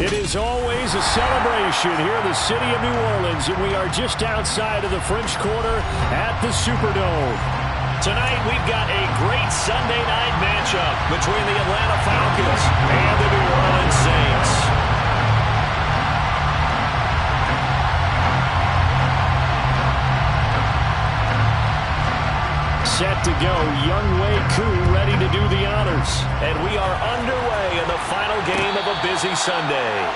It is always a celebration here in the city of New Orleans, and we are just outside of the French Quarter at the Superdome. Tonight, we've got a great Sunday night matchup between the Atlanta Falcons and the New Orleans Saints. Set to go, wk10 ready to do the honors. And we are underway in the final game of a busy Sunday.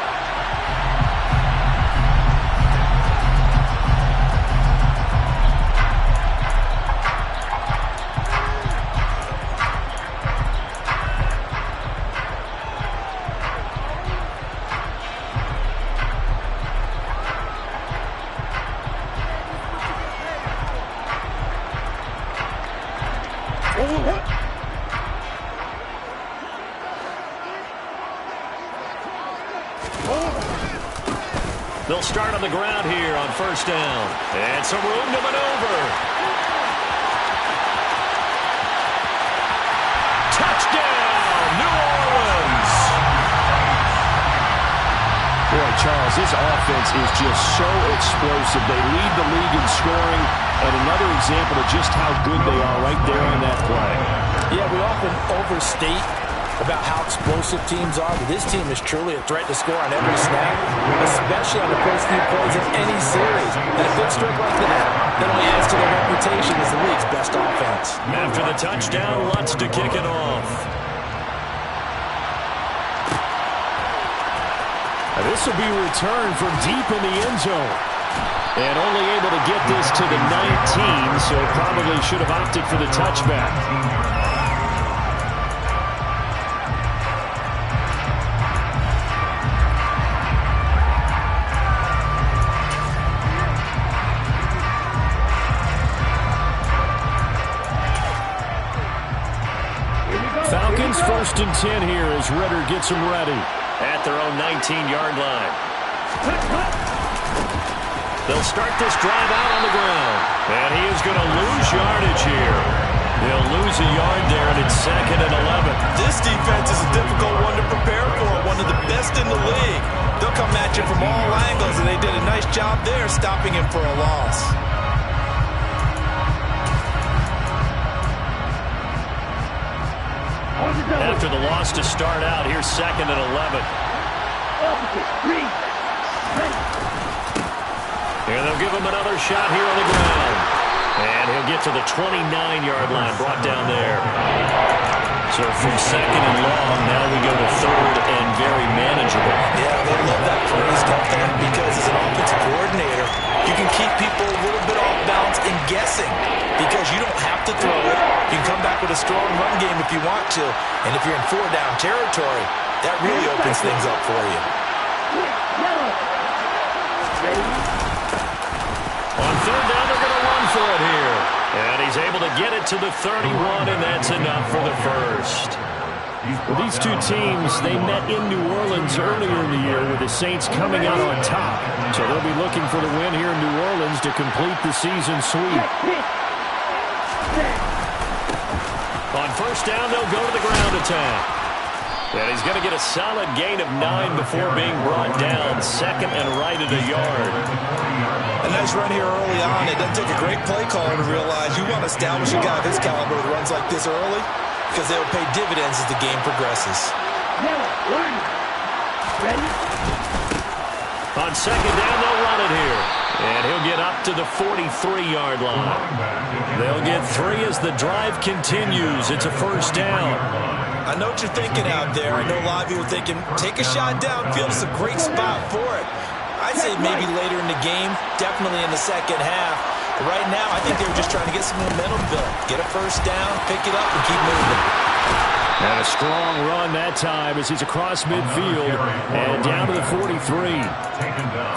They'll start on the ground here on first down. And some room to maneuver. Touchdown, New Orleans! Boy, Charles, this offense is just so explosive. They lead the league in scoring, and another example of just how good they are right there on that play. Yeah, we often overstate about how explosive teams are, but this team is truly a threat to score on every snap, especially on the first few plays in any series. And a big streak like that not only adds to their reputation as the league's best offense. After the touchdown, Lutz to kick it off. This will be returned from deep in the end zone. And only able to get this to the 19, so probably should have opted for the touchback. Falcons 1st and 10 here as Ritter gets them ready. At their own 19-yard line. They'll start this drive out on the ground. And he is going to lose yardage here. He'll lose a yard there, and it's 2nd and 11. This defense is a difficult one to prepare for, one of the best in the league. They'll come at you from all angles, and they did a nice job there stopping him for a loss. After the loss to start out, here's 2nd and 11. And they'll give him another shot here on the ground. And he'll get to the 29-yard line, brought down there. So from 2nd and long, now we go to 3rd and very manageable. Yeah, they love that phrase, don't they? Because as an offensive coordinator, you can keep people a little bit off balance and guessing. Because you don't have to throw it. You can come back with a strong run game if you want to. And if you're in 4-down territory, that really opens things up for you. On 3rd down, they're going to run for it here. And he's able to get it to the 31, and that's enough for the first. Well, these two teams, they met in New Orleans earlier in the year with the Saints coming out on top. So they'll be looking for the win here in New Orleans to complete the season sweep. On 1st down, they'll go to the ground attack. And he's going to get a solid gain of 9 before being brought down. 2nd and right at a yard. A nice run here early on. It doesn't take a great play caller to realize you want to establish a guy of his caliber that runs like this early because they'll pay dividends as the game progresses. On 2nd down, they'll run it here. And he'll get up to the 43-yard line. They'll get 3 as the drive continues. It's a 1st down. I know what you're thinking out there. I know a lot of you are thinking, take a shot downfield. It's a great spot for it. I'd say maybe later in the game, definitely in the second half. But right now, I think they were just trying to get some momentum built. Get a 1st down, pick it up, and keep moving. And a strong run that time as he's across midfield and down to the 43.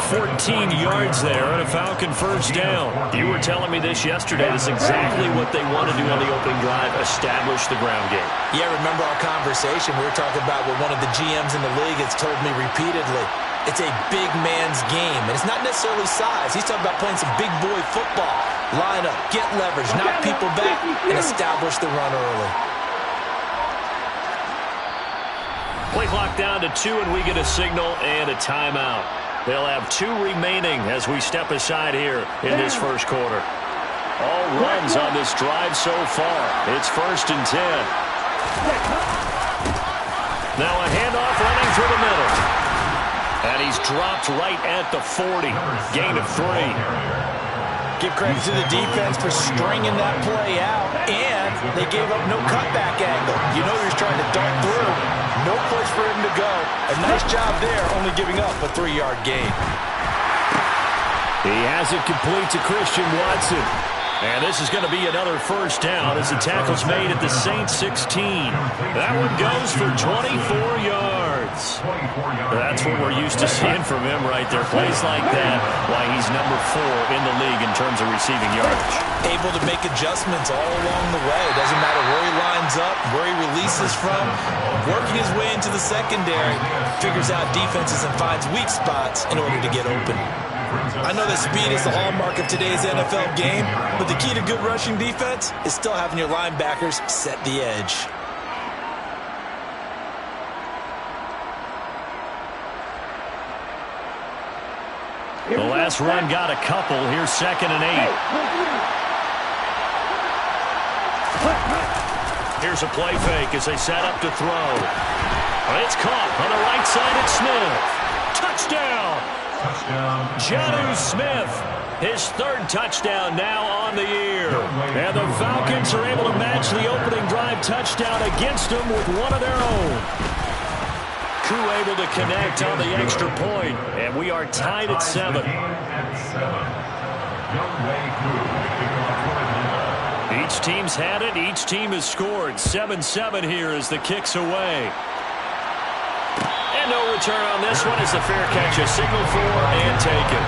14 yards there on a Falcon 1st down. You were telling me this yesterday. This is exactly what they want to do on the opening drive, establish the ground game. Yeah, remember our conversation. We were talking about what one of the GMs in the league has told me repeatedly. It's a big man's game, and it's not necessarily size. He's talking about playing some big boy football. Line up, get leverage, knock people back, and establish the run early. Play clock down to 2, and we get a signal and a timeout. They'll have 2 remaining as we step aside here in this first quarter. All runs on this drive so far. It's 1st and 10. Now a handoff running through the middle. And he's dropped right at the 40. Gain of 3. Give credit to the defense for stringing that play out, and they gave up no cutback angle. You know he was trying to dart through. No place for him to go. A nice job there, only giving up a 3-yard gain. He has it complete to Christian Watson. And this is going to be another first down as the tackle's made at the Saints 16. That one goes for 24 yards. That's what we're used to seeing from him right there. Plays like that, why he's number 4 in the league in terms of receiving yardage. Able to make adjustments all along the way. Doesn't matter where he lines up, where he releases from. Working his way into the secondary. Figures out defenses and finds weak spots in order to get open. I know that speed is the hallmark of today's NFL game, but the key to good rushing defense is still having your linebackers set the edge. The last run got a couple. Here's 2nd and 8. Here's a play fake as they set up to throw. It's caught on the right side. It's Smith. Touchdown! Jonnu Smith, his 3rd touchdown now on the year. And the Falcons are able to match the opening drive touchdown against them with one of their own. Koo able to connect on the extra point, and we are tied at 7. Each team's had it. Each team has scored. 7-7 here as the kick's away. And no return on this one as the fair catch is signaled for and taken.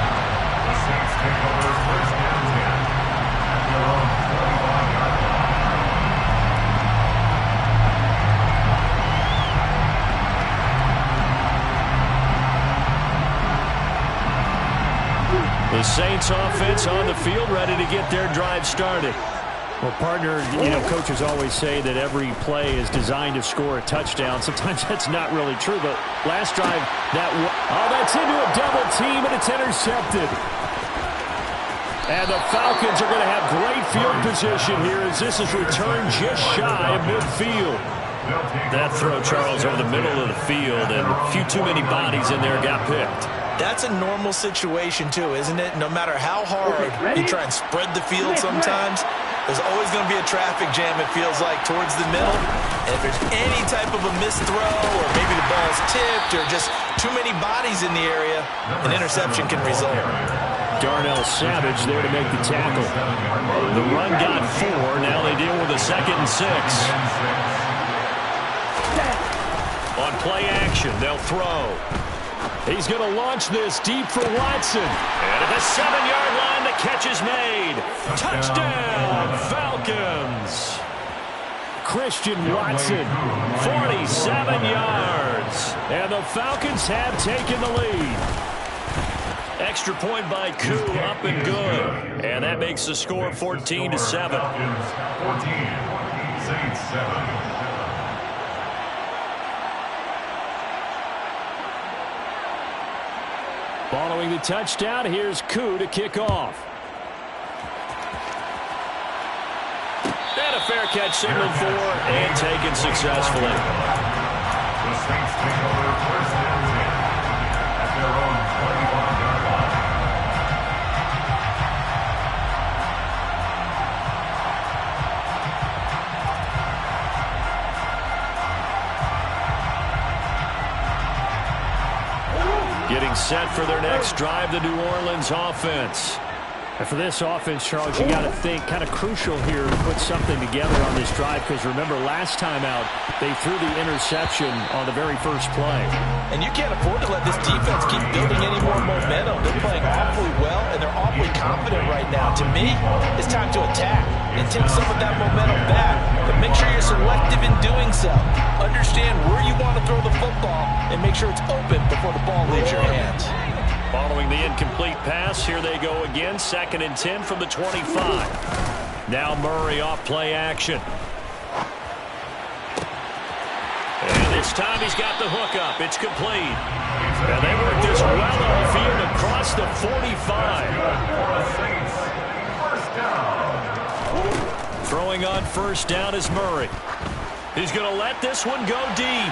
The Saints offense on the field ready to get their drive started. Well, partner, coaches always say that every play is designed to score a touchdown. Sometimes that's not really true, but last drive, that's into a double team, and it's intercepted. And the Falcons are going to have great field position here as this is returned just shy of midfield. That throw, Charles, over the middle of the field, and a few too many bodies in there got picked. That's a normal situation, too, isn't it? No matter how hard you try and spread the field sometimes, there's always going to be a traffic jam, it feels like, towards the middle. And if there's any type of a missed throw or maybe the ball's tipped or just too many bodies in the area, an interception can result. Darnell Savage there to make the tackle. The run got 4. Now they deal with a 2nd and 6. On play action, they'll throw. He's going to launch this deep for Watson. And at the 7-yard line, the catch is made. Touchdown, Falcons. Christian Watson, 47 yards. And the Falcons have taken the lead. Extra point by Koo, up and good. And that makes the score 14-7. 14, Saints 7. Following the touchdown, here's Koo to kick off. And a fair catch signaled for and taken successfully. The Saints take over 1st and 10 at their own 25-yard line. Getting set for their next drive, the New Orleans offense. And for this offense, Charles, you got to think kind of crucial here to put something together on this drive because remember last time out they threw the interception on the very first play. And you can't afford to let this defense keep building any more momentum. They're playing awfully well and they're awfully confident right now. To me, it's time to attack and take some of that momentum back. But make sure you're selective in doing so. Understand where you want to throw the football and make sure it's open before the ball leaves your hands. Following the incomplete pass, here they go again. 2nd and 10 from the 25. Now Murray off play action. And this This time he's got the hook up. It's complete. And they work this well on the field across the 45. Throwing on first down is Murray. He's going to let this one go deep.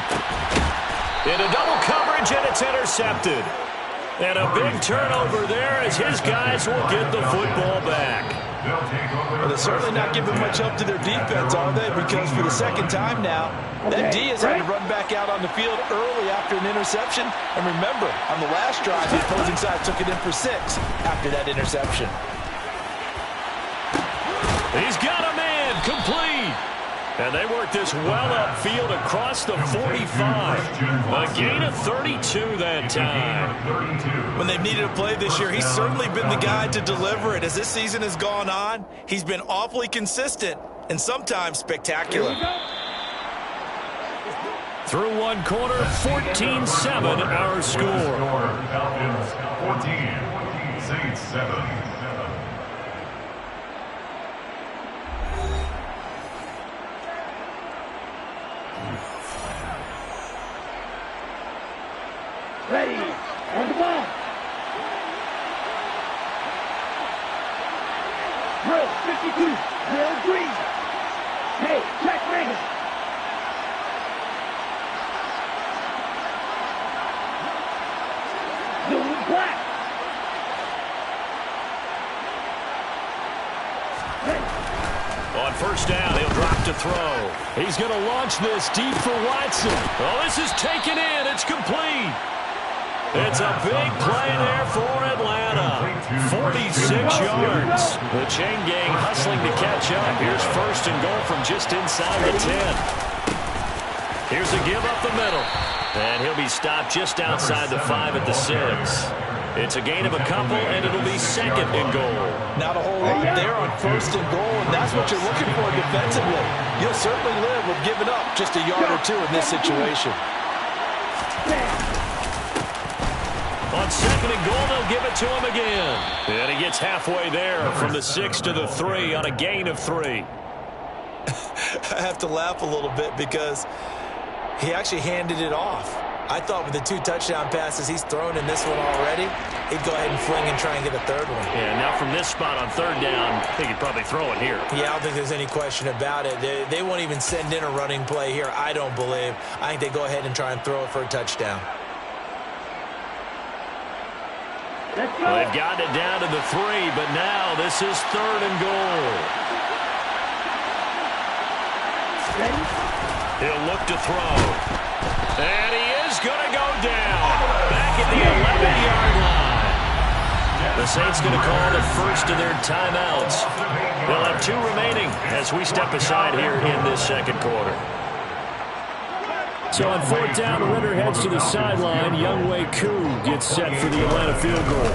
Into double coverage, and it's intercepted. And a big turnover there as his guys will get the football back. Well, they're certainly not giving much help to their defense, are they? Because for the second time now, that D has had to run back out on the field early after an interception. And remember, on the last drive, the opposing side took it in for 6 after that interception. He's got a man, complete. And they work this well upfield across the 45. A gain of 32 that time. When they've needed a play this year, he's certainly been the guy to deliver it. As this season has gone on, he's been awfully consistent and sometimes spectacular. Through one quarter, 14-7 our score. Falcons 14, Saints 7. Ready, on the ball. Drill 52, drill green. Hey, check Reagan. Doing black. On first down, he'll drop to throw. He's going to launch this deep for Watson. Oh, this is taken in. It's complete. It's a big play there for Atlanta. 46 yards. The chain gang hustling to catch up. Here's first and goal from just inside the 10. Here's a give up the middle. And he'll be stopped just outside the 5 at the 6. It's a gain of a couple, and it'll be second and goal. Not a whole lot there on first and goal, and that's what you're looking for defensively. You'll certainly live with giving up just a yard or 2 in this situation. On second and goal, they'll give it to him again. And he gets halfway there from the 6 to the 3 on a gain of 3. I have to laugh a little bit because he actually handed it off. I thought with the 2 touchdown passes he's thrown in this one already, he'd go ahead and fling and try and get a third one. Yeah, now from this spot on third down, I think he'd probably throw it here. Yeah, I don't think there's any question about it. They won't even send in a running play here, I don't believe. I think they go ahead and try and throw it for a touchdown. Well, they've gotten it down to the 3, but now this is third and goal. He'll look to throw. And he is going to go down. Back at the 11-yard line. The Saints going to call the first of their timeouts. They'll have 2 remaining as we step aside here in this second quarter. So on fourth down, the winner heads to the sideline. wk10 gets set for the Atlanta field goal.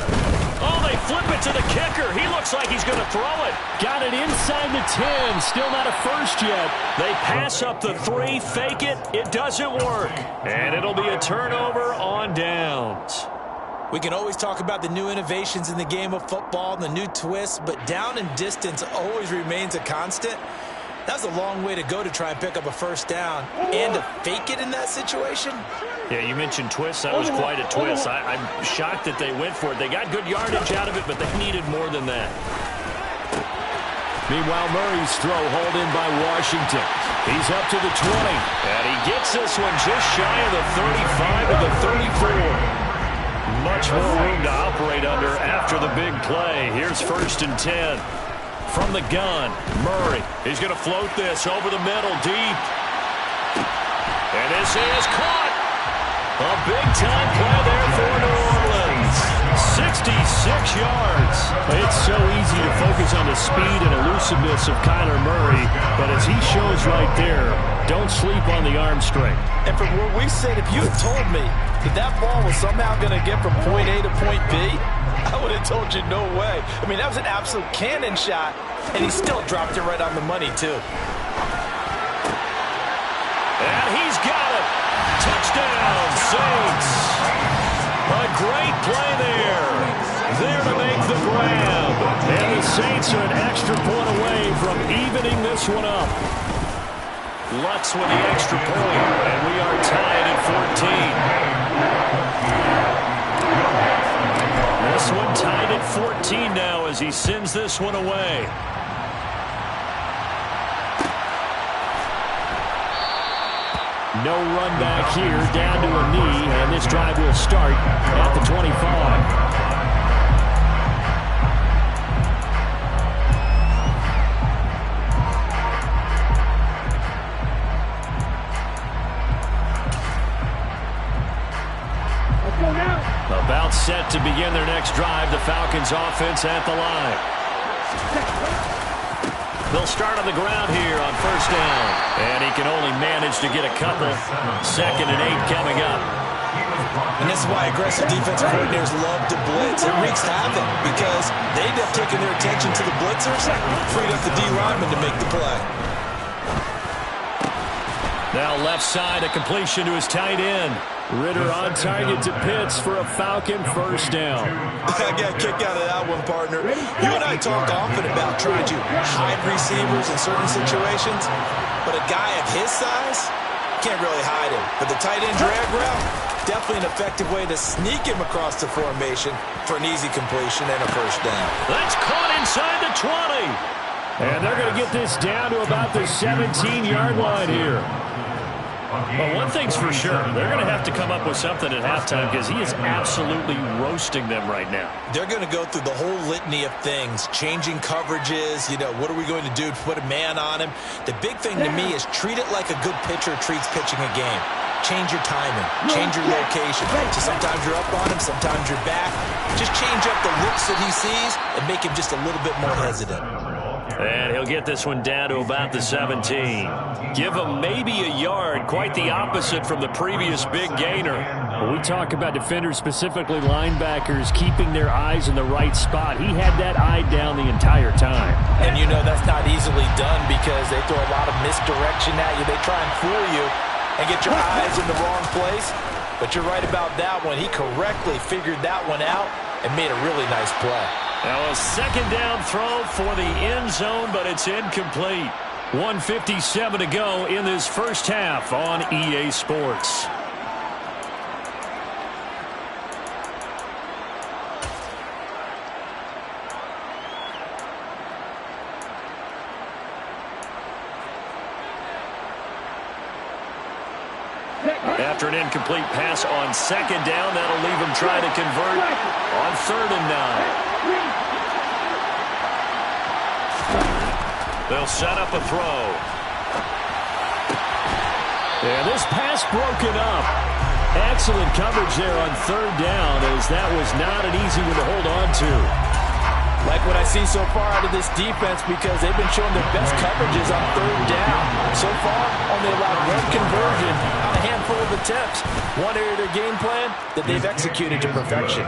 Oh, they flip it to the kicker. He looks like he's going to throw it. Got it inside the 10. Still not a first yet. They pass up the 3, fake it. It doesn't work. And it'll be a turnover on downs. We can always talk about the new innovations in the game of football and the new twists, but down and distance always remains a constant. That's a long way to go to try and pick up a first down and to fake it in that situation. Yeah, you mentioned twists. That was quite a twist. I'm shocked that they went for it. They got good yardage out of it, but they needed more than that. Meanwhile, Murray's throw hauled in by Washington. He's up to the 20. And he gets this one just shy of the 35 to the 34. Much more room to operate under after the big play. Here's first and 10. From the gun, Murray. He's going to float this over the middle, deep. And this is caught. A big-time play there for New Orleans. 66 yards. It's so easy to focus on the speed and elusiveness of Kyler Murray, but as he shows right there, don't sleep on the arm strength. And from where we sit, if you had told me that ball was somehow going to get from point A to point B, I would have told you no way. I mean, that was an absolute cannon shot, and he still dropped it right on the money, too. And he's got it. Touchdown, Saints. A great play there. There to make the grab. And the Saints are an extra point away from evening this one up. Lutz with the extra point, and we are tied at 14. This one tied at 14 now as he sends this one away. No run back here, down to a knee, and this drive will start at the 25. About set to begin their next drive, the Falcons offense at the line. They'll start on the ground here on first down. And he can only manage to get a couple. 2nd and 8 coming up. And this is why aggressive defensive coordinators love to blitz. It wreaks havoc because they end up taking their attention to the blitzers, freed up the D lineman to make the play. Now left side, a completion to his tight end. Ritter on target to Pitts for a Falcon first down. I got a kick out of that one, partner. You and I talk often about trying to hide receivers in certain situations, but a guy of his size can't really hide him. But the tight end drag route, definitely an effective way to sneak him across the formation for an easy completion and a first down. That's caught inside the 20. And they're going to get this down to about the 17-yard line here. Well, one thing's for sure. They're going to have to come up with something at halftime because he is absolutely roasting them right now. They're going to go through the whole litany of things, changing coverages, what are we going to do to put a man on him? The big thing to me is treat it like a good pitcher treats pitching a game. Change your timing, change your location. So sometimes you're up on him, sometimes you're back. Just change up the looks that he sees and make him just a little bit more hesitant. And he'll get this one down to about the 17. Give him maybe a yard. Quite the opposite from the previous big gainer. When we talk about defenders, specifically linebackers, keeping their eyes in the right spot, he had that eye down the entire time. And that's not easily done because they throw a lot of misdirection at you. They try and fool you and get your eyes in the wrong place. But you're right about that one. He correctly figured that one out and made a really nice play. Now a second down throw for the end zone, but it's incomplete. 1:57 to go in this first half on EA Sports. After an incomplete pass on second down, that'll leave him trying to convert on 3rd and 9. They'll set up a throw. Yeah, this pass broken up. Excellent coverage there on 3rd down, as that was not an easy one to hold on to. Like what I see so far out of this defense because they've been showing their best coverages on 3rd down. So far, only allowed 1 conversion on a handful of attempts. One area of their game plan that they've executed to perfection.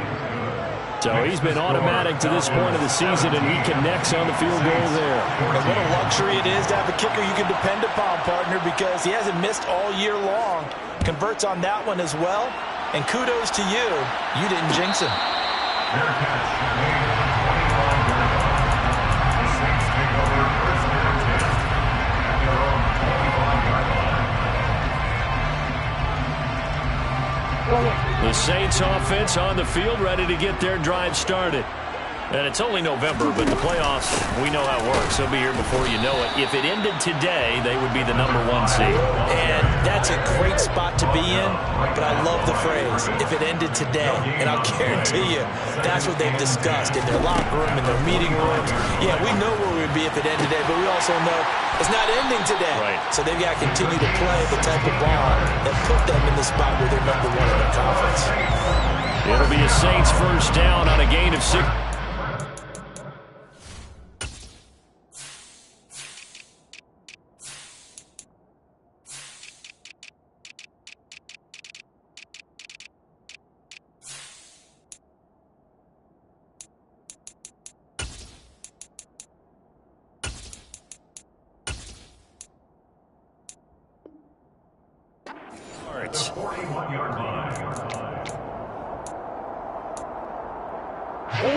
So he's been automatic to this point of the season, and he connects on the field goal there. And what a luxury it is to have a kicker you can depend upon, partner, because he hasn't missed all year long. Converts on that one as well. And kudos to you. You didn't jinx him. The Saints offense on the field, ready to get their drive started. And it's only November, but the playoffs, we know how it works. They'll be here before you know it. If it ended today, they would be the #1 seed. And that's a great spot to be in, but I love the phrase, if it ended today. And I'll guarantee you, that's what they've discussed in their locker room, in their meeting rooms. Yeah, we know where we would be if it ended today, but we also know it's not ending today. Right. So they've got to continue to play the type of ball that put them in the spot where they're #1 in their conference. It'll be a Saints first down on a gain of 6.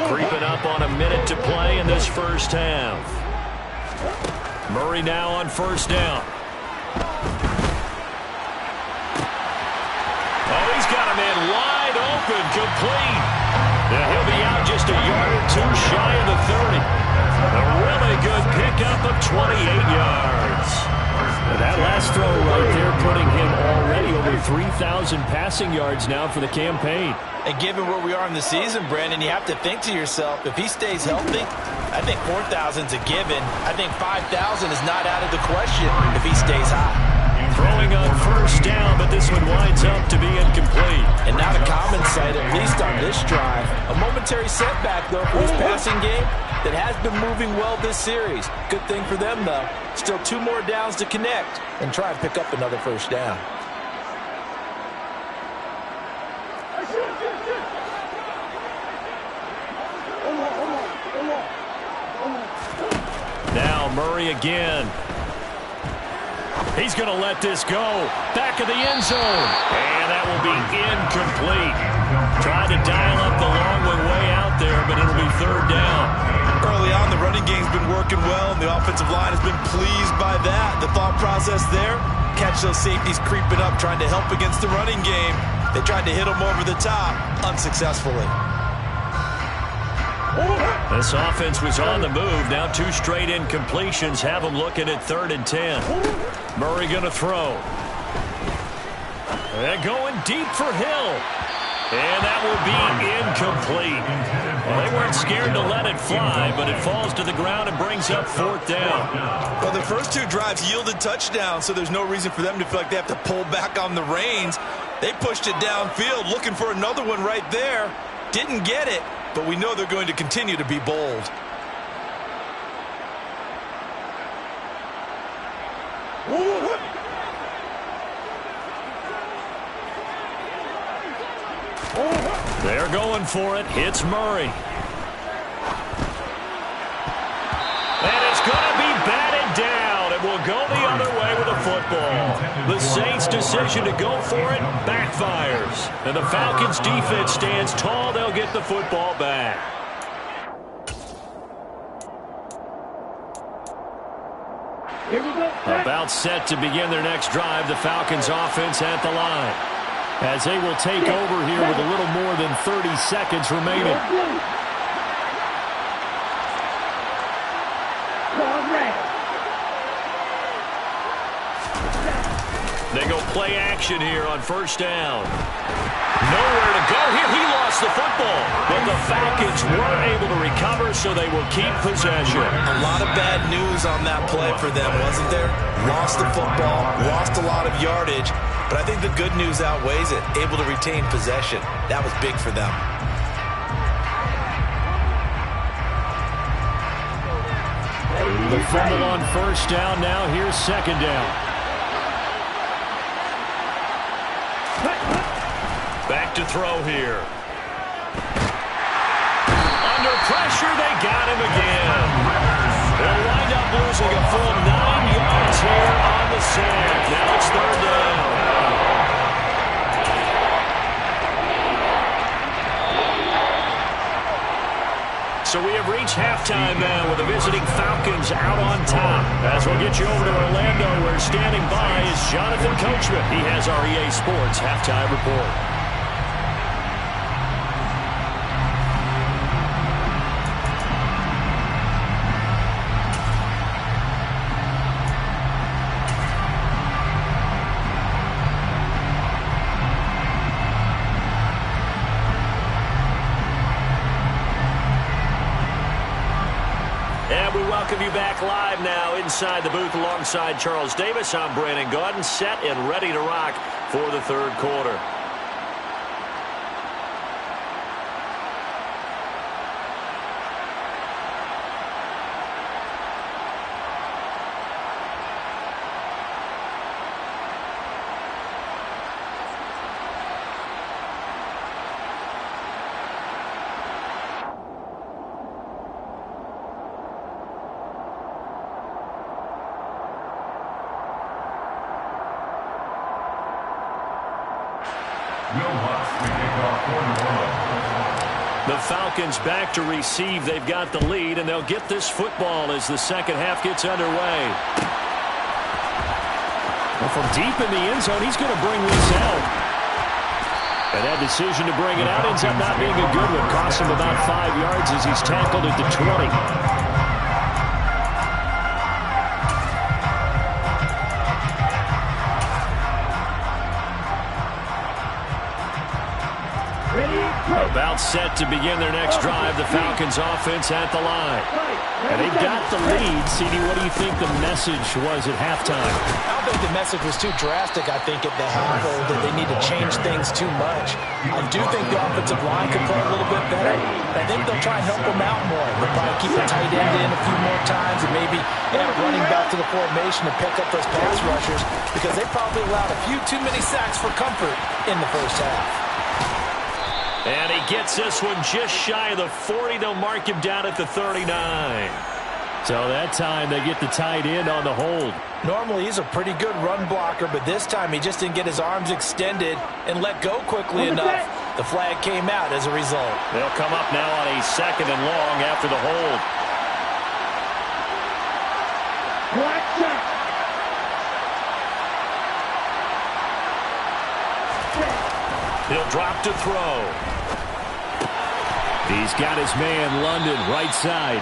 Creeping up on a minute to play in this first half. Murray now on first down. incomplete. Yeah, he'll be out just a yard or two shy of the 30. A really good pickup of 28 yards. That last throw right there putting him already over 3,000 passing yards now for the campaign. And given where we are in the season, Brandon, you have to think to yourself, if he stays healthy, I think 4,000 is a given. I think 5,000 is not out of the question if he stays high. Throwing on first down, but this one winds up to be incomplete. And not a common sight, at least on this drive. A momentary setback, though, for his passing game that has been moving well this series. Good thing for them, though. Still 2 more downs to connect and try and pick up another first down. Now Murray again. He's going to let this go. Back of the end zone. And that will be incomplete. Tried to dial up the long way out there, but it'll be third down. Early on, the running game's been working well, and the offensive line has been pleased by that. The thought process there, catch those safeties creeping up, trying to help against the running game. They tried to hit them over the top, unsuccessfully. This offense was on the move. Now 2 straight incompletions have them looking at 3rd and 10. Murray going to throw. They're going deep for Hill. And that will be incomplete. Well, they weren't scared to let it fly, but it falls to the ground and brings up 4th down. Well, the first 2 drives yielded touchdowns, so there's no reason for them to feel like they have to pull back on the reins. They pushed it downfield, looking for another one right there. Didn't get it, but we know they're going to continue to be bold. They're going for it. Hits Murray. And it's going to be batted down. It will go the other way with a football. The Saints' decision to go for it backfires. And the Falcons' defense stands tall. They'll get the football back. Here we go. About set to begin their next drive. The Falcons' offense at the line, as they will take over here with a little more than 30 seconds remaining. They go play action here on first down. Nowhere to go here. He lost the football, but the Falcons were able to recover, so they will keep possession. A lot of bad news on that play for them, wasn't there? Lost the football, lost a lot of yardage, but I think the good news outweighs it. Able to retain possession. That was big for them. The fumble on first down. Now here's second down. Back to throw here. Under pressure, they got him again. They'll wind up losing a full 9 yards here on the sack. Now it's third down. So we have reached halftime now with the visiting Falcons out on top. As we'll get you over to Orlando, where standing by is Jonathan Coachman. He has our EA Sports halftime report. Welcome you back live now inside the booth alongside Charles Davis. I'm Brandon Gaudin, set and ready to rock for the third quarter. The Falcons back to receive. They've got the lead, and they'll get this football as the second half gets underway. Well, from deep in the end zone, he's going to bring this out. And that decision to bring it out ends up not being a good one. Cost him about 5 yards as he's tackled at the 20. About set to begin their next drive. The Falcons offense at the line. And they've got the lead. CD, what do you think the message was at halftime? I don't think the message was too drastic, I think, at the half, or that they need to change things too much. I do think the offensive line could play a little bit better. I think they'll try and help them out more. They'll probably keep a tight end in a few more times and maybe add running back to the formation to pick up those pass rushers, because they probably allowed a few too many sacks for comfort in the first half. And he gets this one just shy of the 40. They'll mark him down at the 39. So that time they get the tight end on the hold. Normally he's a pretty good run blocker, but this time he just didn't get his arms extended and let go quickly enough. The flag came out as a result. They'll come up now on a 2nd and long after the hold. He'll drop to throw. He's got his man, London, right side.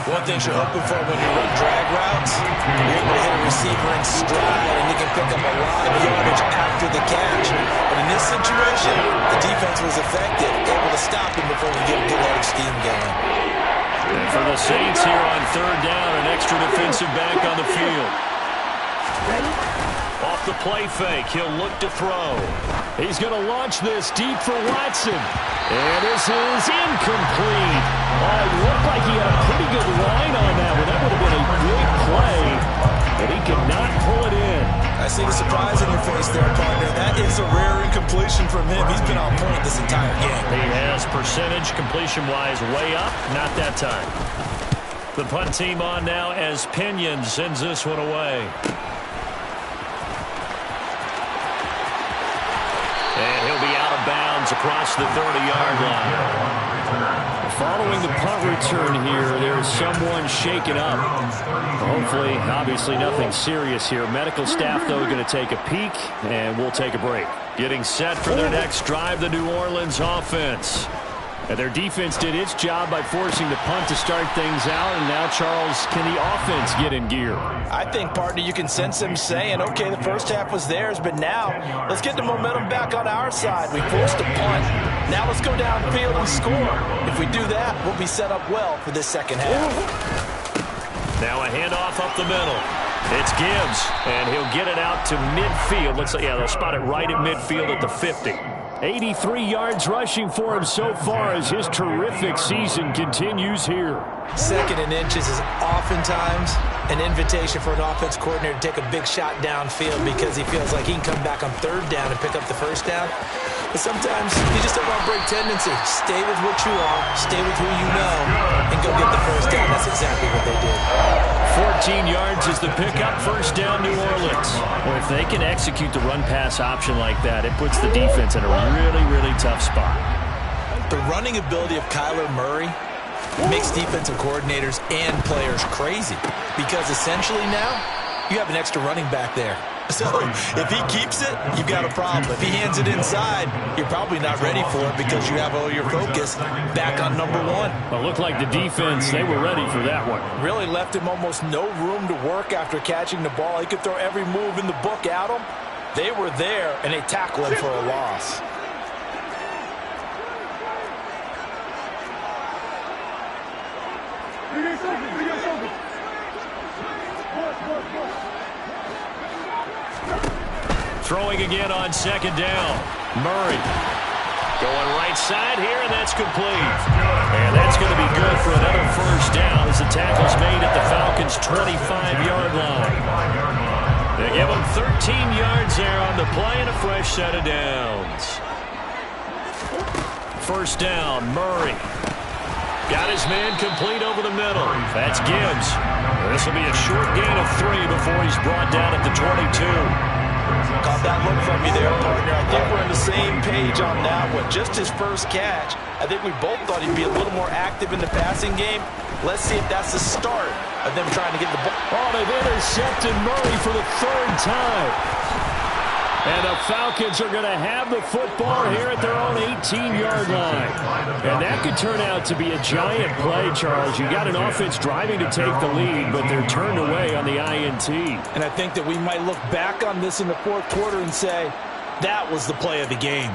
One thing you're hoping for when you run drag routes, you're able to hit a receiver in stride, and you can pick up a lot of yardage after the catch. But in this situation, the defense was effective, able to stop him before we get a good lot of steam going. And for the Saints here on 3rd down, an extra defensive back on the field. Off the play fake, he'll look to throw. He's going to launch this deep for Watson. And this is incomplete. It looked like he had a pretty good line on that one. That would have been a big play, but he could not pull it in. I see the surprise in your face there, partner. That is a rare incompletion from him. He's been on point this entire game. He has percentage completion-wise way up, not that time. The punt team on now as Pinion sends this one away. And he'll be out of bounds across the 30-yard line. Following the punt return here, there's someone shaken up. Hopefully, obviously nothing serious here. Medical staff, though, going to take a peek, and we'll take a break. Getting set for their next drive, the New Orleans offense. And their defense did its job by forcing the punt to start things out. And now, Charles, can the offense get in gear? I think, partner, you can sense them saying, okay, the first half was theirs, but now let's get the momentum back on our side. We forced a punt. Now let's go downfield and score. If we do that, we'll be set up well for this second half. Now a handoff up the middle. It's Gibbs, and he'll get it out to midfield. They'll spot it right at midfield at the 50. 83 yards rushing for him so far as his terrific season continues here. 2nd and inches is oftentimes an invitation for an offense coordinator to take a big shot downfield because he feels like he can come back on 3rd down and pick up the 1st down. But sometimes you just don't want to break tendency. Stay with what you are, stay with who you know, and go get the 1st down. That's exactly what they did. 14 yards is the pickup, 1st down New Orleans. Well, if they can execute the run-pass option like that, it puts the defense in a really, really tough spot. The running ability of Kyler Murray makes defensive coordinators and players crazy, because essentially now you have an extra running back there. So if he keeps it, you've got a problem. If he hands it inside, you're probably not ready for it because you have all your focus back on number 1. Well, it looked like the defense, they were ready for that one. Really left him almost no room to work after catching the ball. He could throw every move in the book at him. They were there, and they tackled him for a loss. Throwing again on 2nd down. Murray going right side here, and that's complete. And that's going to be good for another 1st down as the tackle's made at the Falcons' 25-yard line. They give him 13 yards there on the play and a fresh set of downs. 1st down, Murray. Got his man complete over the middle. That's Gibbs. This will be a short gain of 3 before he's brought down at the 22. Caught that look from you there, partner. I think we're on the same page on that one. Just his first catch. I think we both thought he'd be a little more active in the passing game. Let's see if that's the start of them trying to get the ball. Oh, they've intercepted Murray for the 3rd time. And the Falcons are going to have the football here at their own 18-yard line. And that could turn out to be a giant play, Charles. You got an offense driving to take the lead, but they're turned away on the INT. And I think that we might look back on this in the fourth quarter and say, that was the play of the game.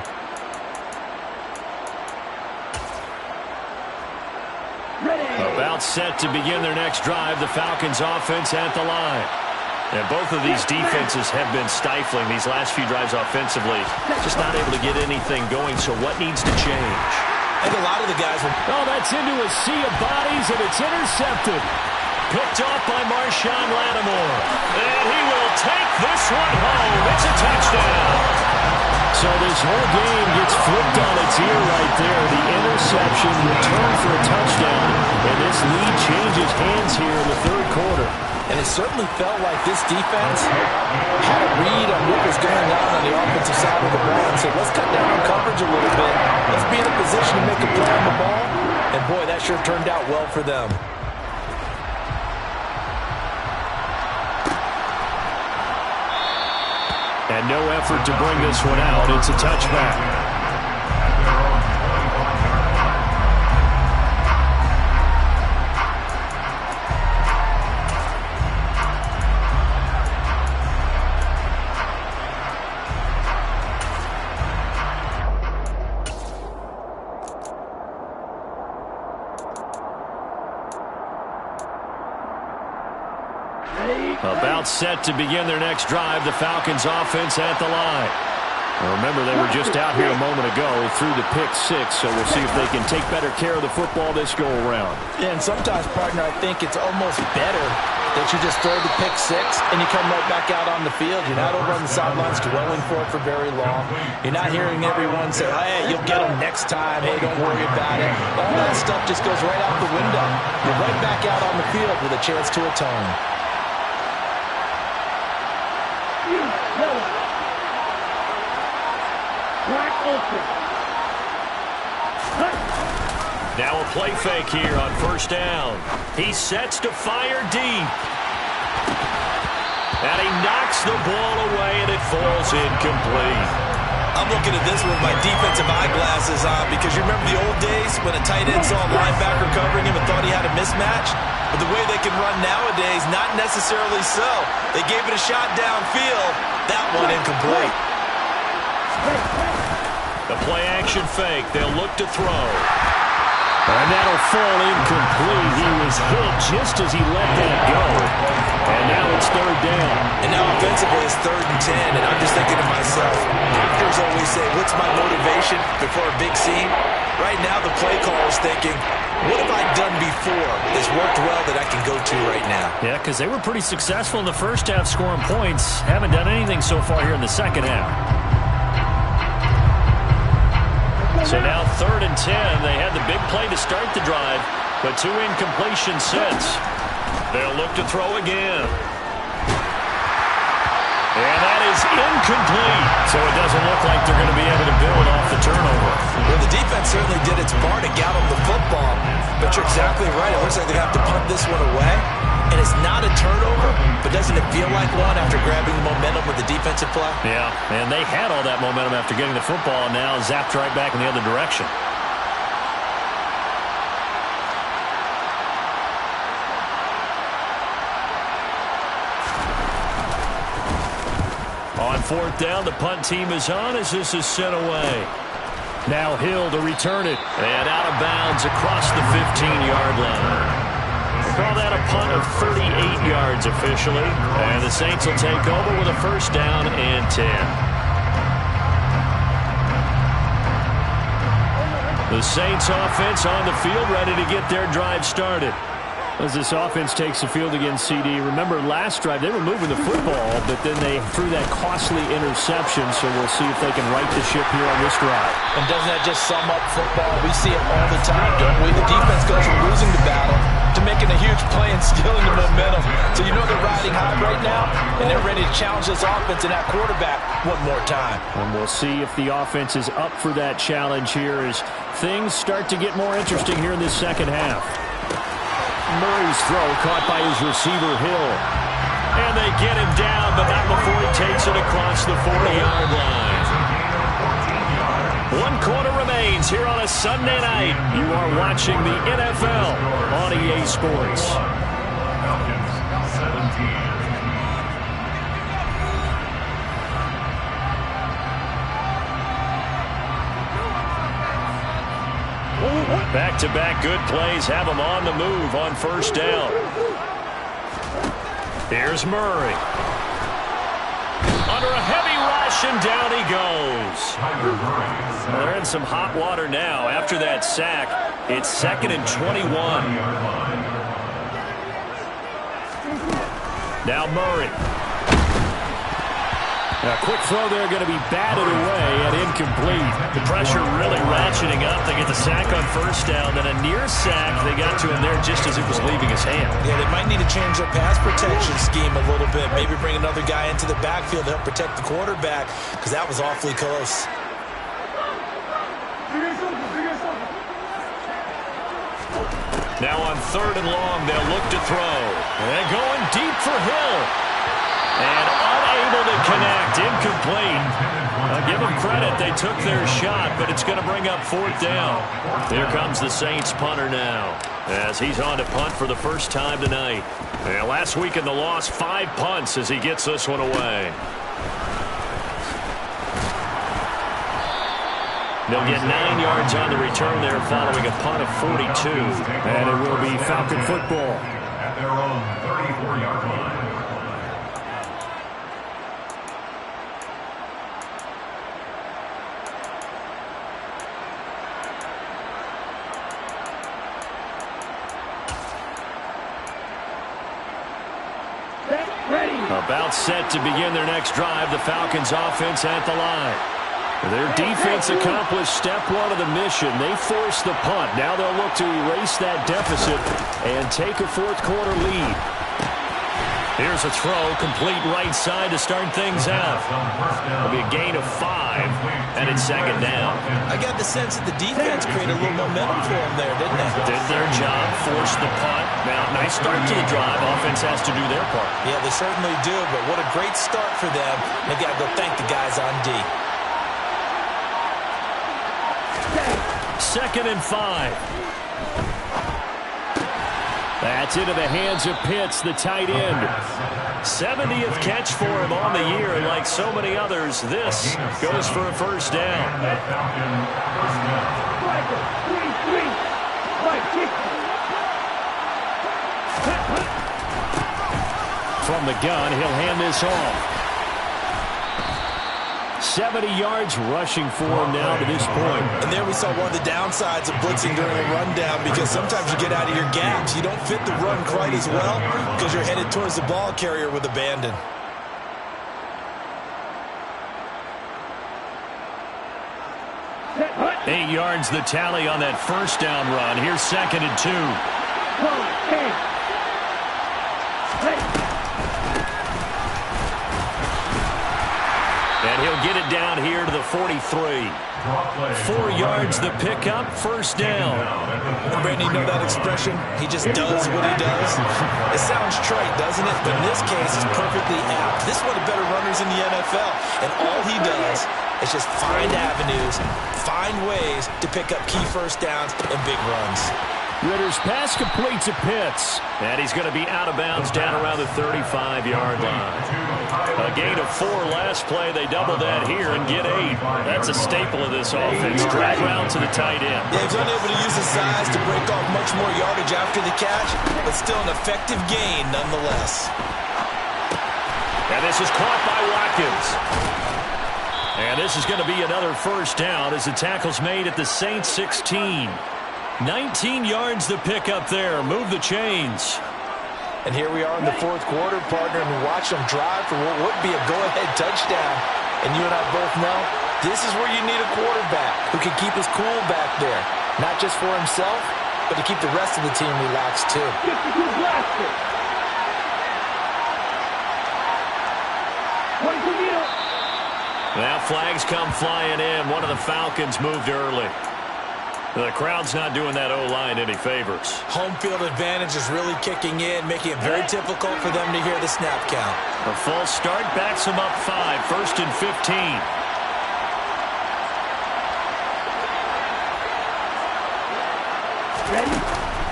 About set to begin their next drive, the Falcons offense at the line. And both of these defenses have been stifling these last few drives offensively. Just not able to get anything going, so what needs to change? I think a lot of the guys will... Oh, that's into a sea of bodies, and it's intercepted. Picked off by Marshawn Lattimore. And he will take this one home. It's a touchdown. So this whole game gets flipped on its ear right there. The interception returned for a touchdown, and this lead changes hands here in the third quarter. And it certainly felt like this defense had a read on what was going on the offensive side of the ball and said, let's cut down on coverage a little bit. Let's be in a position to make a play on the ball. And boy, that sure turned out well for them. And no effort to bring this one out. It's a touchback. About set to begin their next drive, the Falcons offense at the line. Well, remember, they were just out here a moment ago through the pick six, so we'll see if they can take better care of the football this go-around. Yeah, and sometimes, partner, I think it's almost better that you just throw the pick six and you come right back out on the field. You're not over on the sidelines dwelling for it for very long. You're not hearing everyone say, hey, you'll get them next time. Hey, don't worry about it. All that stuff just goes right out the window. You're right back out on the field with a chance to atone. Now a play fake here on first down. He sets to fire deep. And he knocks the ball away, and it falls incomplete. I'm looking at this with my defensive eyeglasses on because you remember the old days when a tight end saw a linebacker covering him and thought he had a mismatch? But the way they can run nowadays, not necessarily so. They gave it a shot downfield. That one incomplete. The play-action fake. They'll look to throw. And that'll fall incomplete. He was hit just as he let that go. And now it's third down. And now offensively it's 3rd and 10. And I'm just thinking to myself, actors always say, what's my motivation before a big scene? Right now the play caller is thinking, what have I done before that's worked well that I can go to right now? Yeah, because they were pretty successful in the first half scoring points. Haven't done anything so far here in the second half. So now 3rd and 10. They had the big play to start the drive, but 2 incompletions since. They'll look to throw again. And that is incomplete. So it doesn't look like they're going to be able to build off the turnover. Well, the defense certainly did its part to get them the football, but you're exactly right. It looks like they're going to have to punt this one away. And it's not a turnover, but doesn't it feel like one after grabbing the momentum with the defensive play? Yeah, and they had all that momentum after getting the football, and now zapped right back in the other direction. On 4th down, the punt team is on as this is sent away. Now Hill to return it. And out of bounds across the 15-yard line. Call that a punt of 38 yards officially. And the Saints will take over with a first down and 10. The Saints offense on the field ready to get their drive started. As this offense takes the field against CD, remember last drive they were moving the football, but then they threw that costly interception, so we'll see if they can right the ship here on this drive. And doesn't that just sum up football? We see it all the time, don't we? The defense goes from losing the battle to making a huge play and stealing the momentum. So you know they're riding high right now, and they're ready to challenge this offense and that quarterback one more time. And we'll see if the offense is up for that challenge here as things start to get more interesting here in this second half. Murray's throw caught by his receiver, Hill. And they get him down, but not before he takes it across the 40-yard line. 1 quarter remains here on a Sunday night. You are watching the NFL on EA Sports. Falcons 17. Back-to-back good plays have them on the move on first down. Here's Murray. Under a heavy rush, and down he goes. They're in some hot water now. After that sack, it's 2nd and 21. Now Murray. A quick throw there going to be batted away and incomplete. The pressure really ratcheting up. They get the sack on first down, then a near sack. They got to him there just as it was leaving his hand. Yeah, they might need to change their pass protection scheme a little bit. Maybe bring another guy into the backfield to help protect the quarterback, because that was awfully close. Now on 3rd and long, they'll look to throw. And going deep for Hill. And unable to connect. Incomplete. I'll give them credit. They took their shot, but it's going to bring up 4th down. Here comes the Saints punter now, as he's on to punt for the first time tonight. And last week in the loss, 5 punts as he gets this one away. They'll get 9 yards on the return there following a punt of 42. And it will be Falcon football At their own 34-yard line. About set to begin their next drive, the Falcons offense at the line. Their defense accomplished step 1 of the mission. They forced the punt. Now they'll look to erase that deficit and take a 4th quarter lead. Here's a throw, complete right side to start things out. It'll be a gain of 5, and it's 2nd down. I got the sense that the defense created a little momentum for them there, didn't they? Did their job, forced the punt. Now, nice start to the drive. Offense has to do their part. Yeah, they certainly do, but what a great start for them. They got to go thank the guys on D. 2nd and 5. That's into the hands of Pitts, the tight end. 70th catch for him on the year, and like so many others, this goes for a first down. from the gun. He'll hand this off. 70 yards rushing for him now to this point. And there we saw one of the downsides of blitzing during a rundown, because sometimes you get out of your gaps. You don't fit the run quite as well because you're headed towards the ball carrier with abandon. Set, 8 yards the tally on that first down run. Here's 2nd and 2. And he'll get it down here to the 43. 4 yards the pickup, first down. And Brandon, you know that expression? He just does what he does. It sounds trite, doesn't it? But in this case, it's perfectly apt. This is one of the better runners in the NFL. And all he does is just find avenues, find ways to pick up key first downs and big runs. Ritter's pass complete to Pitts. And he's going to be out of bounds down around the 35-yard line. A gain of 4 last play. They double that here and get 8. That's a staple of this offense. Drag round to the tight end. Yeah, he's unable to use his size to break off much more yardage after the catch, but still an effective gain nonetheless. And this is caught by Watkins. And this is going to be another first down as the tackle's made at the Saints 16. 19 yards the pick up there. Move the chains. And here we are in the fourth quarter, partner, and watch them drive for what would be a go-ahead touchdown. And you and I both know this is where you need a quarterback who can keep his cool back there. Not just for himself, but to keep the rest of the team relaxed too. Now flags come flying in. One of the Falcons moved early. The crowd's not doing that O-line any favors. Home field advantage is really kicking in, making it very difficult for them to hear the snap count. A false start backs them up 5, 1st and 15. Ready?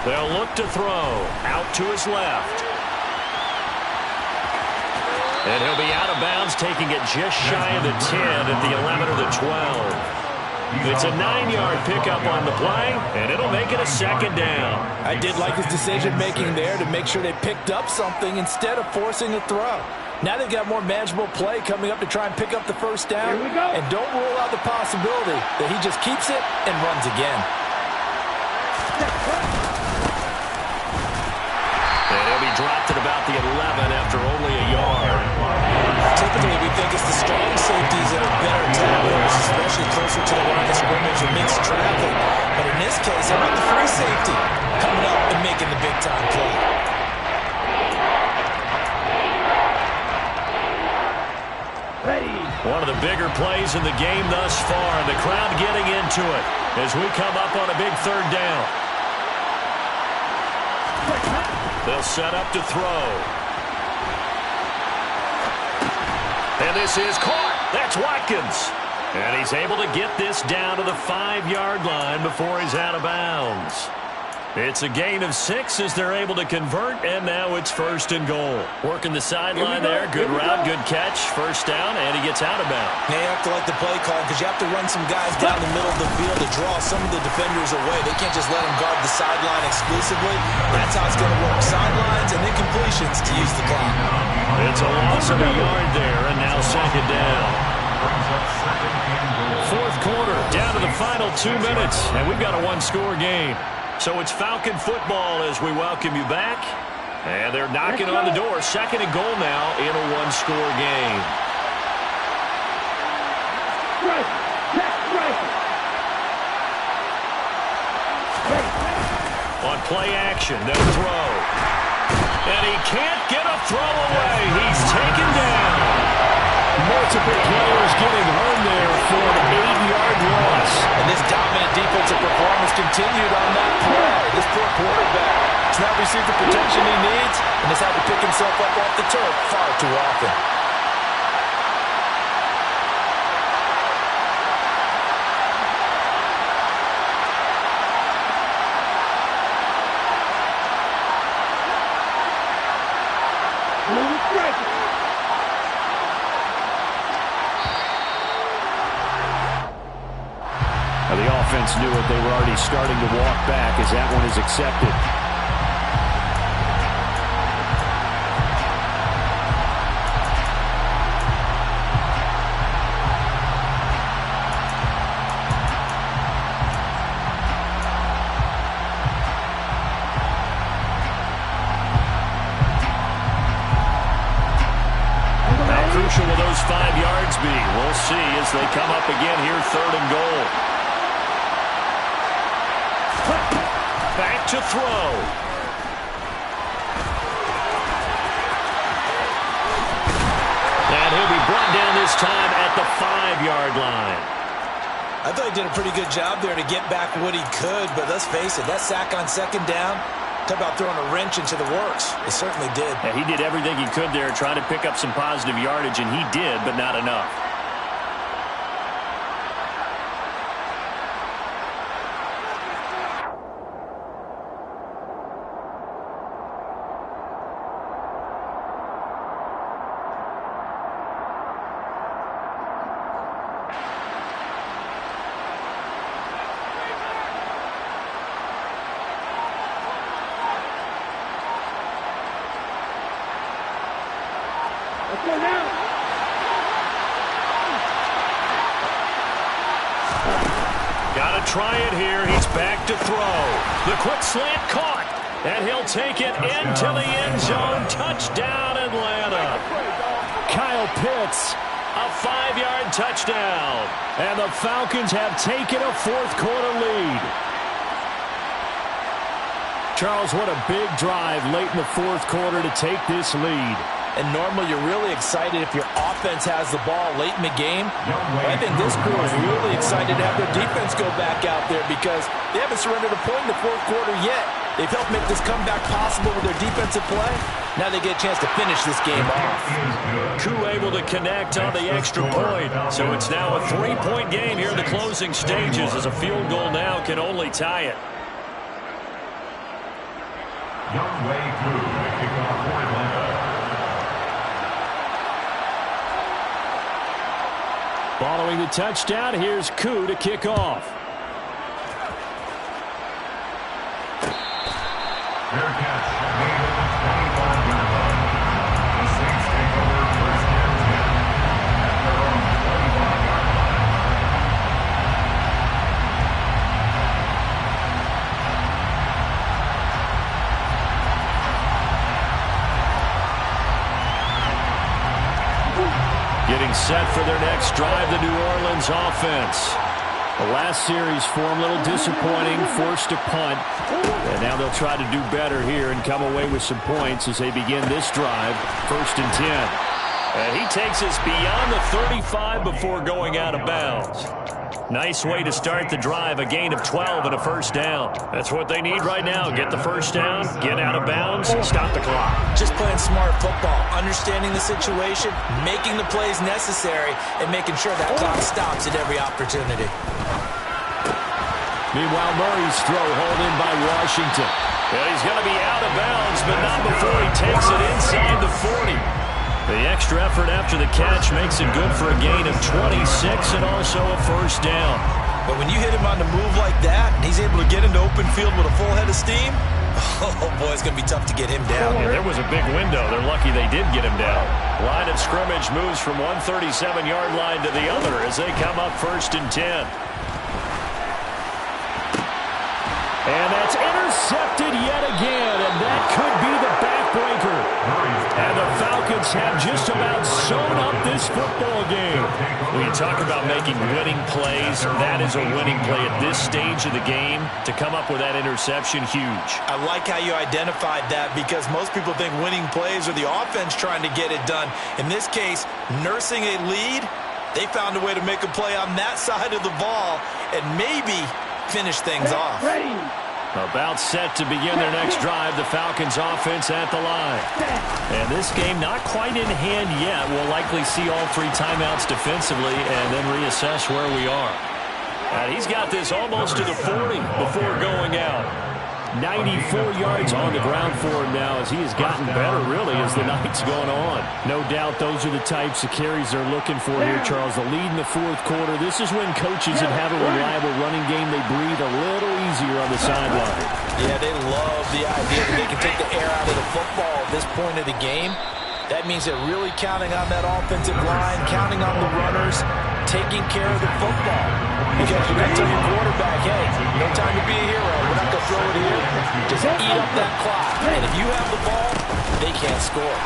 They'll look to throw. Out to his left. And he'll be out of bounds, taking it just shy of the 10 at the 11 or the 12. It's a 9-yard pickup on the play, and it'll make it a 2nd down. I did like his decision-making there to make sure they picked up something instead of forcing a throw. Now they've got more manageable play coming up to try and pick up the 1st down. Here we go. And don't rule out the possibility that he just keeps it and runs again. And he'll be dropped at about the 11 after only a yard. Typically, we think it's the strong safeties that are better tacklers, especially closer to the line of scrimmage or mixed traffic. But in this case, how about the free safety coming up and making the big-time play? Ready? One of the bigger plays in the game thus far. The crowd getting into it as we come up on a big 3rd down. They'll set up to throw. And this is caught. That's Watkins. And he's able to get this down to the 5-yard line before he's out of bounds. It's a gain of 6 as they're able to convert, and now it's 1st and goal. Working the sideline there. Good route, good catch. 1st down, and he gets out of bounds. Now you have to like the play call because you have to run some guys down the middle of the field to draw some of the defenders away. They can't just let them guard the sideline exclusively. That's how it's going to work. Sidelines and then completions to use the clock. It's a loss of a yard there, and now 2nd down. 4th quarter, down to the final 2 minutes, and we've got a 1-score game. So it's Falcon football as we welcome you back. And they're knocking on the door. 2nd and goal now in a 1-score game. Strike! Check strike! On play action, they'll throw. And he can't get a throw away. He's taken down. Multiple players getting home there for an 8-yard loss. And this dominant defensive performance continued on that play. This poor quarterback has not received the protection he needs and has had to pick himself up off the turf far too often. The offense knew it. They were already starting to walk back as that one is accepted. How crucial will those 5 yards be? We'll see as they come up again here, 3rd and goal. Back to throw. And he'll be brought down this time at the 5-yard line. I thought he did a pretty good job there to get back what he could, but let's face it, that sack on 2nd down, talk about throwing a wrench into the works. It certainly did. Yeah, he did everything he could there, trying to pick up some positive yardage, and he did, but not enough. Let's go now! Gotta try it here. He's back to throw. The quick slant caught. And he'll take it into the end zone. Touchdown, Atlanta. Kyle Pitts. A 5-yard touchdown. And the Falcons have taken a 4th quarter lead. Charles, what a big drive late in the 4th quarter to take this lead. And normally you're really excited if your offense has the ball late in the game. But I think this crew is really excited to have their defense go back out there because they haven't surrendered a point in the fourth quarter yet. They've helped make this comeback possible with their defensive play. Now they get a chance to finish this game off. Crew able to connect on the extra point. So it's now a 3-point game here in the closing stages as a field goal now can only tie it. Young Wei Crew to kick off for Atlanta. Following the touchdown, here's Koo to kick off. Fair catch made at the 25-yard line. The Saints take over first and 10 at their own 25-yard line. Getting set for their next drive, the New Orleans offense. The last series for them, a little disappointing, forced to punt. And now they'll try to do better here and come away with some points as they begin this drive, 1st and 10. And he takes us beyond the 35 before going out of bounds. Nice way to start the drive, a gain of 12 and a first down. That's what they need right now. Get the first down, get out of bounds, stop the clock. Just playing smart football, understanding the situation, making the plays necessary, and making sure that clock stops at every opportunity. Meanwhile, Murray's throw hauled in by Washington. And he's going to be out of bounds, but not before he takes it inside the 40. The extra effort after the catch makes it good for a gain of 26 and also a first down. But when you hit him on the move like that, and he's able to get into open field with a full head of steam, oh boy, it's going to be tough to get him down. Yeah, there was a big window. They're lucky they did get him down. Line of scrimmage moves from one 37-yard line to the other as they come up 1st and 10. And that's intercepted yet again, and that could be the backbreaker. And the Falcons have just about sewn up this football game. When you talk about making winning plays, that is a winning play at this stage of the game. To come up with that interception, huge. I like how you identified that because most people think winning plays are the offense trying to get it done. In this case, nursing a lead, they found a way to make a play on that side of the ball and maybe finish things off. About set to begin their next drive, the Falcons offense at the line. And this game not quite in hand yet. We'll likely see all 3 timeouts defensively and then reassess where we are. And he's got this almost to the 40 before going out. 94 yards on the ground for him now as he has gotten better, really, as the night's going on. No doubt those are the types of carries they're looking for here, Charles. The lead in the fourth quarter. This is when coaches that have a reliable running game, they breathe a little easier on the sideline. Yeah, they love the idea that they can take the air out of the football at this point of the game. That means they're really counting on that offensive line, counting on the runners, taking care of the football. Because you're going to tell your quarterback, hey, no time to be a hero. We're not going to throw it here. Just eat up that clock. And if you have the ball, they can't score.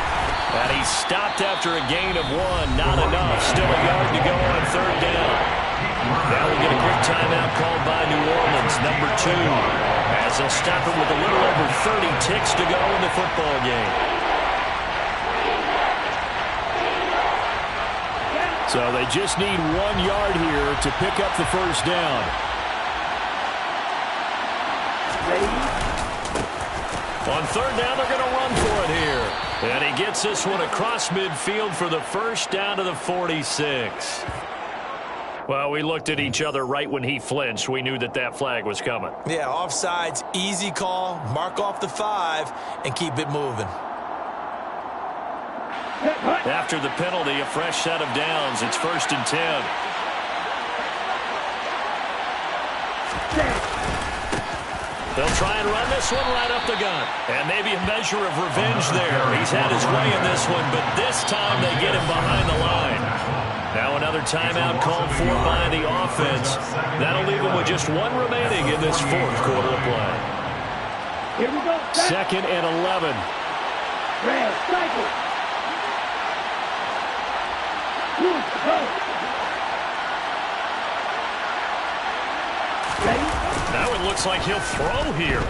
And he stopped after a gain of 1. Not enough. Still a yard to go on 3rd down. Now we get a quick timeout called by New Orleans, number 2. As they'll stop it with a little over 30 ticks to go in the football game. So they just need 1 yard here to pick up the first down. On 3rd down, they're going to run for it here. And he gets this one across midfield for the first down to the 46. Well, we looked at each other right when he flinched. We knew that that flag was coming. Yeah, offsides, easy call, mark off the 5, and keep it moving. After the penalty, a fresh set of downs. It's 1st and 10. They'll try and run this one right up the gut. And maybe a measure of revenge there. He's had his way in this one, but this time they get him behind the line. Now another timeout called for by the offense. That'll leave him with just 1 remaining in this fourth quarter of play. Here we go. 2nd and 11. Red, cycle. Now it looks like he'll throw here.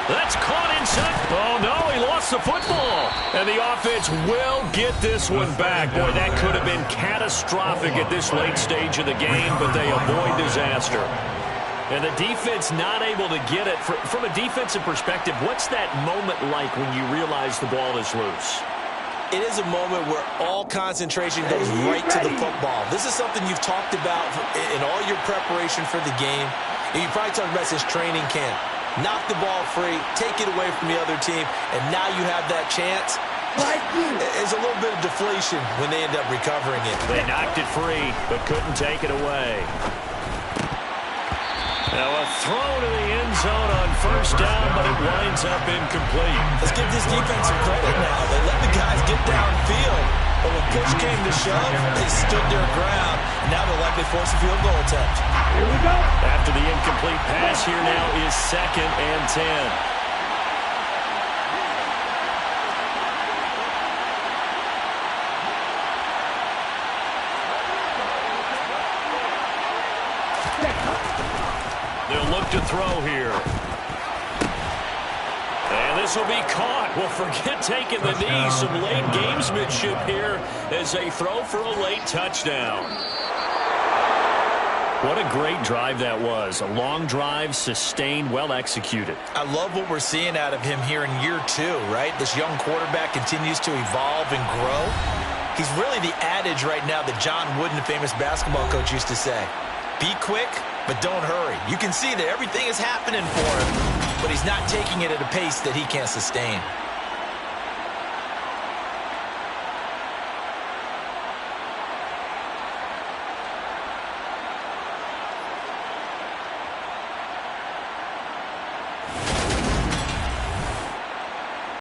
That's caught inside. Oh, no, he lost the football. And the offense will get this one back. Boy, that could have been catastrophic at this late stage of the game, but they avoid disaster. And the defense not able to get it. From a defensive perspective, what's that moment like when you realize the ball is loose? It is a moment where all concentration goes right to the football. This is something you've talked about in all your preparation for the game. And you probably talked about since training camp. Knock the ball free, take it away from the other team, and now you have that chance. There's a little bit of deflation when they end up recovering it. They knocked it free, but couldn't take it away. Now a throw to the end zone on first down, but it winds up incomplete. Let's give this defense some credit now. They let the guys get downfield, but when push came to shove, they stood their ground. Now they'll likely force a field goal attempt. Here we go. After the incomplete pass, here now is 2nd and 10. They'll look to throw here. And this will be caught. Well, forget taking the knee. Some late gamesmanship here as they throw for a late touchdown. What a great drive that was. A long drive, sustained, well executed. I love what we're seeing out of him here in year 2, right? This young quarterback continues to evolve and grow. He's really the adage right now that John Wooden, the famous basketball coach, used to say. Be quick, but don't hurry. You can see that everything is happening for him, but he's not taking it at a pace that he can't sustain.